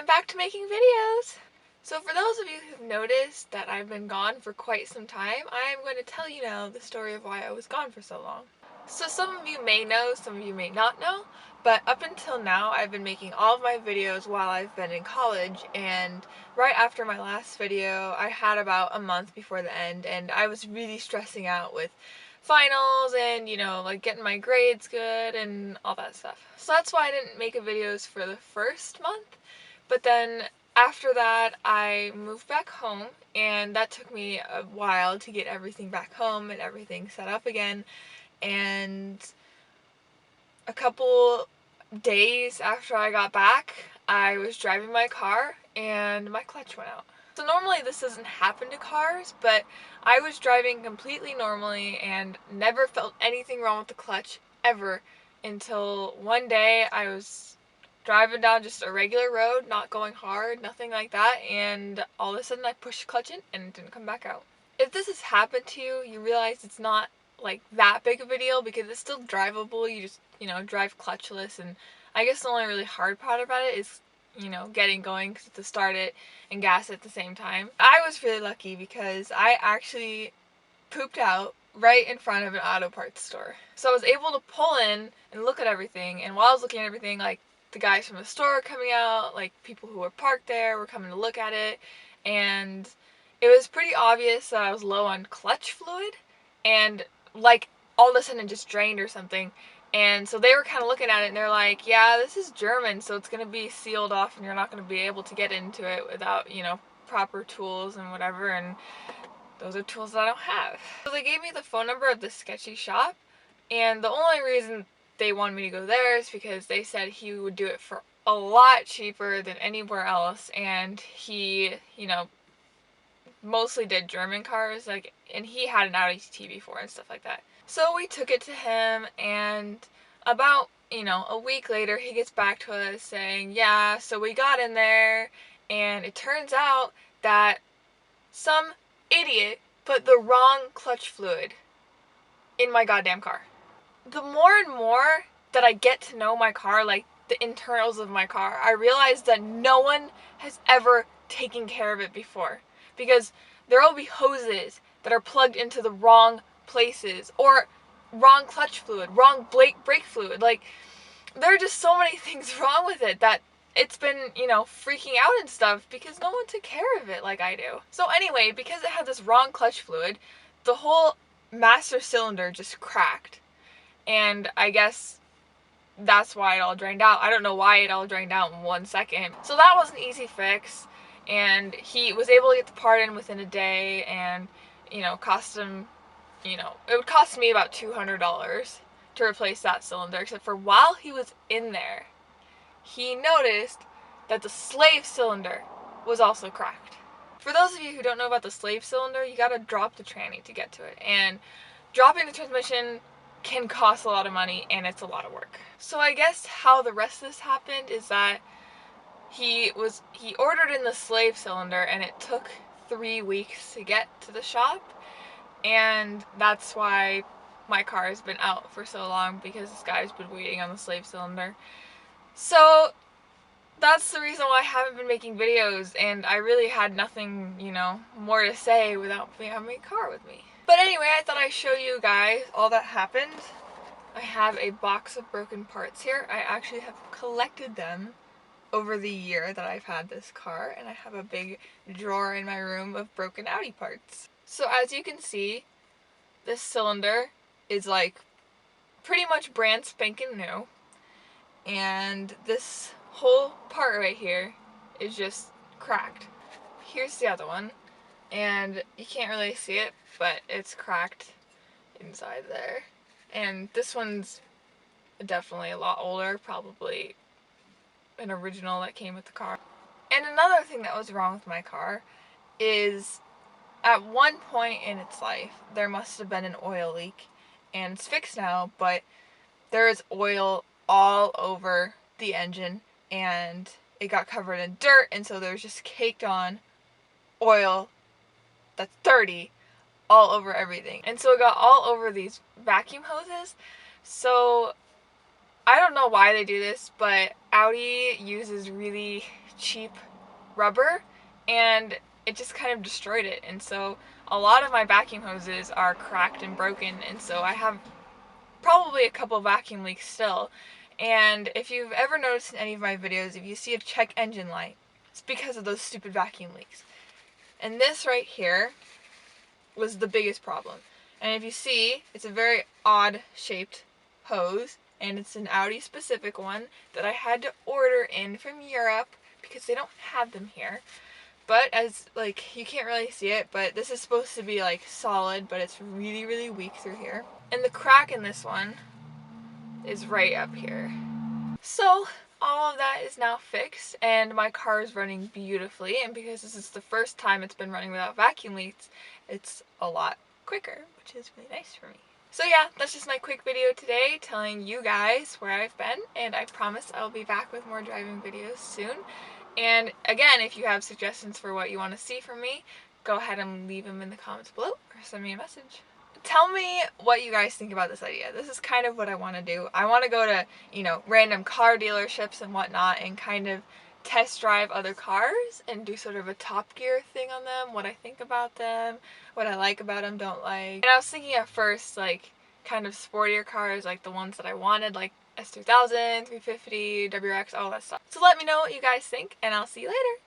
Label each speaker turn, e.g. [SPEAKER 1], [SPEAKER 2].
[SPEAKER 1] I'm back to making videos! So for those of you who've noticed that I've been gone for quite some time, I am going to tell you now the story of why I was gone for so long. So some of you may know, some of you may not know, but up until now I've been making all of my videos while I've been in college, and right after my last video I had about a month before the end and I was really stressing out with finals and like getting my grades good and all that stuff. So that's why I didn't make videos for the first month, but then after that I moved back home and that took me a while to get everything back home and everything set up again. And a couple days after I got back, I was driving my car and my clutch went out. So normally this doesn't happen to cars, but I was driving completely normally and never felt anything wrong with the clutch ever until one day I was driving down just a regular road, not going hard, nothing like that, and all of a sudden I pushed the clutch in and it didn't come back out. If this has happened to you, you realize it's not like that big of a deal because it's still drivable. You just, drive clutchless, and I guess the only really hard part about it is, getting going to start it and gas at the same time. I was really lucky because I actually pooped out right in front of an auto parts store. So I was able to pull in and look at everything, and while I was looking at everything, like the guys from the store were coming out, like people who were parked there were coming to look at it, and it was pretty obvious that I was low on clutch fluid, and like all of a sudden it just drained or something. And so they were kind of looking at it and they're like, yeah, this is German, so it's going to be sealed off and you're not going to be able to get into it without, proper tools and whatever, and those are tools that I don't have. So they gave me the phone number of this sketchy shop, and the only reason they wanted me to go there is because they said he would do it for a lot cheaper than anywhere else, and he, mostly did German cars, and he had an Audi TT before and stuff like that. So we took it to him, and about, a week later, he gets back to us saying, yeah, so we got in there, and it turns out that some idiot put the wrong clutch fluid in my goddamn car. The more and more that I get to know my car, like the internals of my car, I realize that no one has ever taken care of it before. Because there will be hoses that are plugged into the wrong places, or wrong clutch fluid, wrong brake fluid. Like, there are just so many things wrong with it that it's been, freaking out and stuff because no one took care of it like I do. So anyway, because it had this wrong clutch fluid, the whole master cylinder just cracked. And I guess that's why it all drained out. I don't know why it all drained out in 1 second. So that was an easy fix, and he was able to get the part in within a day, and, cost him, it would cost me about $200 to replace that cylinder, except for while he was in there, he noticed that the slave cylinder was also cracked. For those of you who don't know about the slave cylinder, you gotta drop the tranny to get to it, and dropping the transmission can cost a lot of money and it's a lot of work. So I guess how the rest of this happened is that he ordered in the slave cylinder and it took 3 weeks to get to the shop, and that's why my car has been out for so long, because this guy's been waiting on the slave cylinder. So that's the reason why I haven't been making videos, and I really had nothing, more to say without having my car with me. But anyway, I thought I'd show you guys all that happened. I have a box of broken parts here. I actually have collected them over the year that I've had this car, and I have a big drawer in my room of broken Audi parts. So as you can see, this cylinder is like pretty much brand spanking new, and this whole part right here is just cracked. Here's the other one, and you can't really see it, but it's cracked inside there. And this one's definitely a lot older, probably an original that came with the car. And another thing that was wrong with my car is, at one point in its life, there must have been an oil leak, and it's fixed now, but there is oil all over the engine, and it got covered in dirt, and so there's just caked on oil that's dirty all over everything. And so it got all over these vacuum hoses. So I don't know why they do this, but Audi uses really cheap rubber and it just kind of destroyed it. And so a lot of my vacuum hoses are cracked and broken, and so I have probably a couple vacuum leaks still. And if you've ever noticed in any of my videos, if you see a check engine light, it's because of those stupid vacuum leaks. And this right here was the biggest problem. And if you see, it's a very odd shaped hose, and it's an Audi specific one that I had to order in from Europe because they don't have them here. But as, like, you can't really see it, but this is supposed to be like solid, but it's really, really weak through here. And the crack in this one is right up here. So all of that is now fixed, and my car is running beautifully, and because this is the first time it's been running without vacuum leaks, it's a lot quicker, which is really nice for me. So yeah, that's just my quick video today telling you guys where I've been, and I promise I'll be back with more driving videos soon. And again, if you have suggestions for what you want to see from me, go ahead and leave them in the comments below or send me a message. Tell me what you guys think about this idea. This is kind of what I want to do. I want to go to, random car dealerships and whatnot and kind of test drive other cars and do sort of a Top Gear thing on them, what I think about them, what I like about them, don't like. And I was thinking at first, like, kind of sportier cars, like the ones that I wanted, like S3000, 350, WRX, all that stuff. So let me know what you guys think, and I'll see you later.